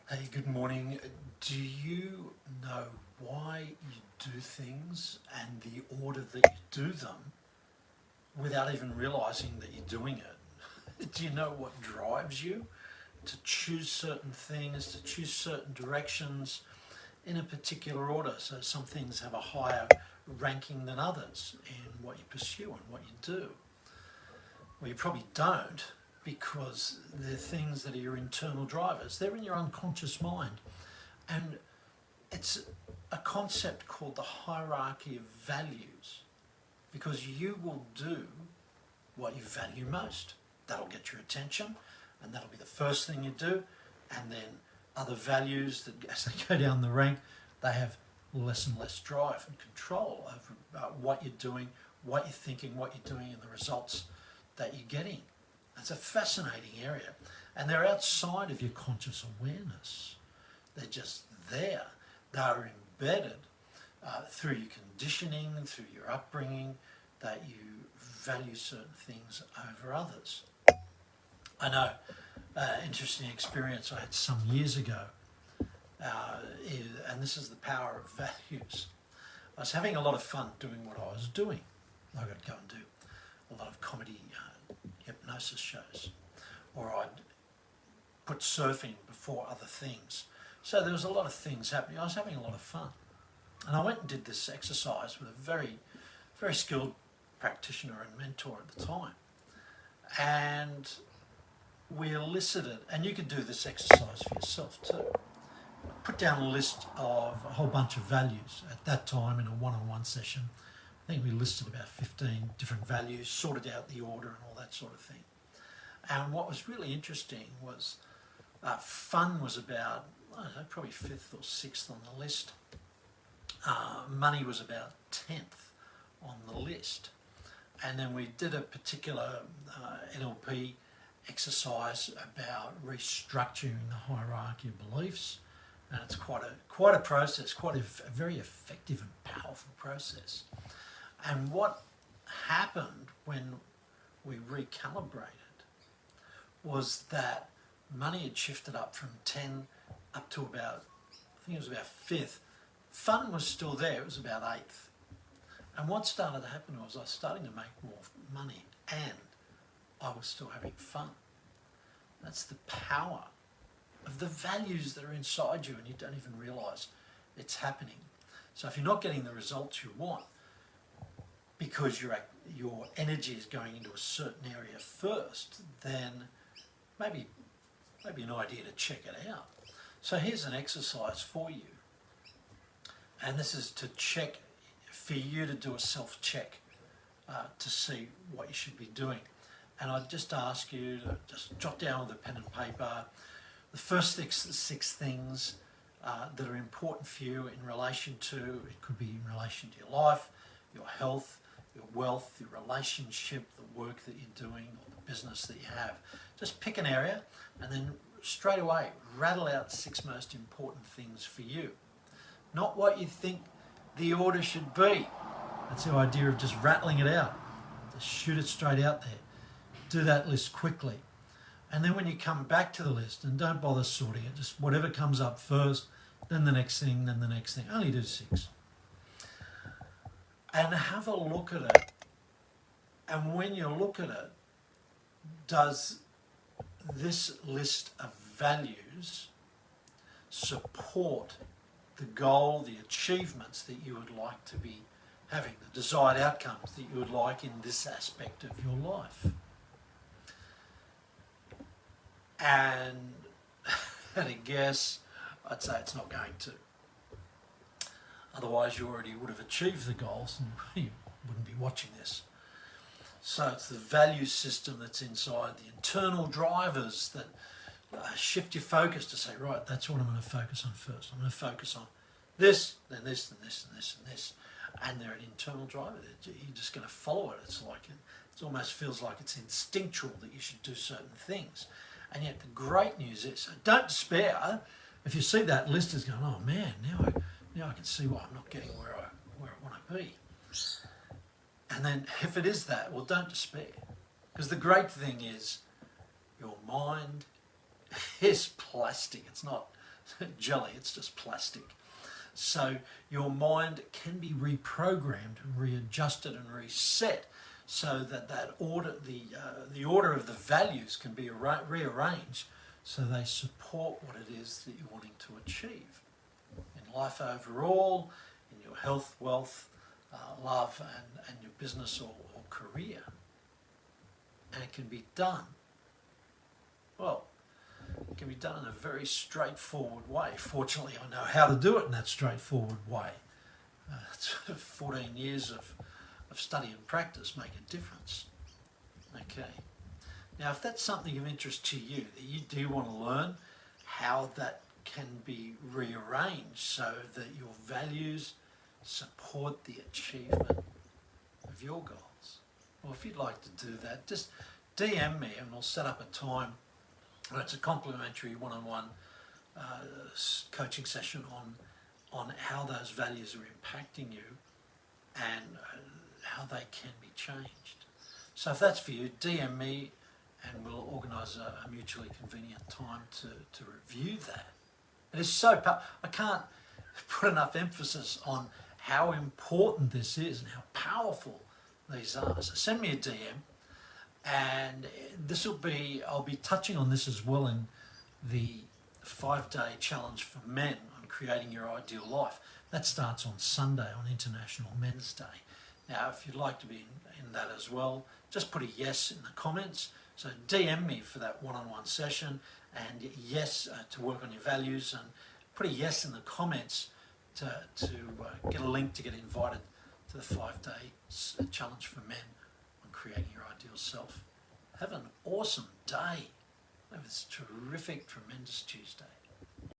Hey, good morning. Do you know why you do things and the order that you do them without even realizing that you're doing it? Do you know what drives you to choose certain things, to choose certain directions in a particular order? So some things have a higher ranking than others in what you pursue and what you do. Well, you probably don't, because they're things that are your internal drivers. They're in your unconscious mind. And it's a concept called the hierarchy of values, because you will do what you value most. That'll get your attention, and that'll be the first thing you do. And then other values that, as they go down the rank, they have less and less drive and control over what you're doing, what you're thinking, what you're doing, and the results that you're getting. It's a fascinating area, and they're outside of your conscious awareness. They're just there. They're embedded through your conditioning, through your upbringing, that you value certain things over others. I know, interesting experience I had some years ago, and this is the power of values. I was having a lot of fun doing what I was doing. I got to go and do a lot of comedy hypnosis shows, or I'd put surfing before other things. So there was a lot of things happening. I was having a lot of fun. And I went and did this exercise with a very, very skilled practitioner and mentor at the time. And we elicited, and you could do this exercise for yourself too, put down a list of a whole bunch of values. At that time, in a one-on-one session, I think we listed about 15 different values, sorted out the order and all that sort of thing. And what was really interesting was fun was about, I don't know, probably fifth or sixth on the list. Money was about 10th on the list. And then we did a particular NLP exercise about restructuring the hierarchy of beliefs. And it's quite a process, quite a very effective and powerful process. And what happened when we recalibrated was that money had shifted up from 10 up to about, I think it was about 5th. Fun was still there, it was about 8th. And what started to happen was I was starting to make more money and I was still having fun. That's the power of the values that are inside you and you don't even realise it's happening. So if you're not getting the results you want because your energy is going into a certain area first, then maybe an idea to check it out. So here's an exercise for you. And this is to check, for you to do a self-check to see what you should be doing. And I'd just ask you to just jot down with a pen and paper the first six things that are important for you in relation to, it could be in relation to your life, your health, your wealth, your relationship, the work that you're doing, or the business that you have. Just pick an area and then straight away rattle out 6 most important things for you. Not what you think the order should be. That's the idea of just rattling it out. Just shoot it straight out there. Do that list quickly. And then when you come back to the list, and don't bother sorting it, just whatever comes up first, then the next thing, then the next thing. Only do 6. And have a look at it. And when you look at it, does this list of values support the goal, the achievements that you would like to be having, the desired outcomes that you would like in this aspect of your life? And at a guess, I'd say it's not going to. Otherwise you already would have achieved the goals and you wouldn't be watching this. So it's the value system that's inside, the internal drivers that shift your focus to say, right, that's what I'm going to focus on first. I'm going to focus on this, then this, then this, and this, and this. And they're an internal driver. You're just going to follow it. It's like it almost feels like it's instinctual that you should do certain things. And yet the great news is, don't despair. If you see that list is going, oh man, now I can see why I'm not getting where I want to be. And then if it is that, well, don't despair. Because the great thing is your mind is plastic. It's not jelly, it's just plastic. So your mind can be reprogrammed and readjusted and reset so that the order of the values can be rearranged so they support what it is that you're wanting to achieve in life overall, in your health, wealth, love, and your business or career. And it can be done, well, it can be done in a very straightforward way. Fortunately, I know how to do it in that straightforward way. 14 years of study and practice make a difference. Okay. Now, if that's something of interest to you, that you do want to learn how that can be rearranged so that your values support the achievement of your goals. Well, if you'd like to do that, just DM me and we'll set up a time. It's a complimentary one-on-one coaching session on how those values are impacting you and how they can be changed. So if that's for you, DM me and we'll organise a mutually convenient time to review that. It is so I can't put enough emphasis on how important this is and how powerful these are. So send me a DM, and I'll be touching on this as well in the 5-day challenge for men on creating your ideal life. That starts on Sunday, on International Men's Day. Now, if you'd like to be in that as well, just put a yes in the comments. So DM me for that one-on-one session, and yes to work on your values, and put a yes in the comments to get a link to get invited to the 5-day challenge for men on creating your ideal self. Have an awesome day. Have this terrific, tremendous Tuesday.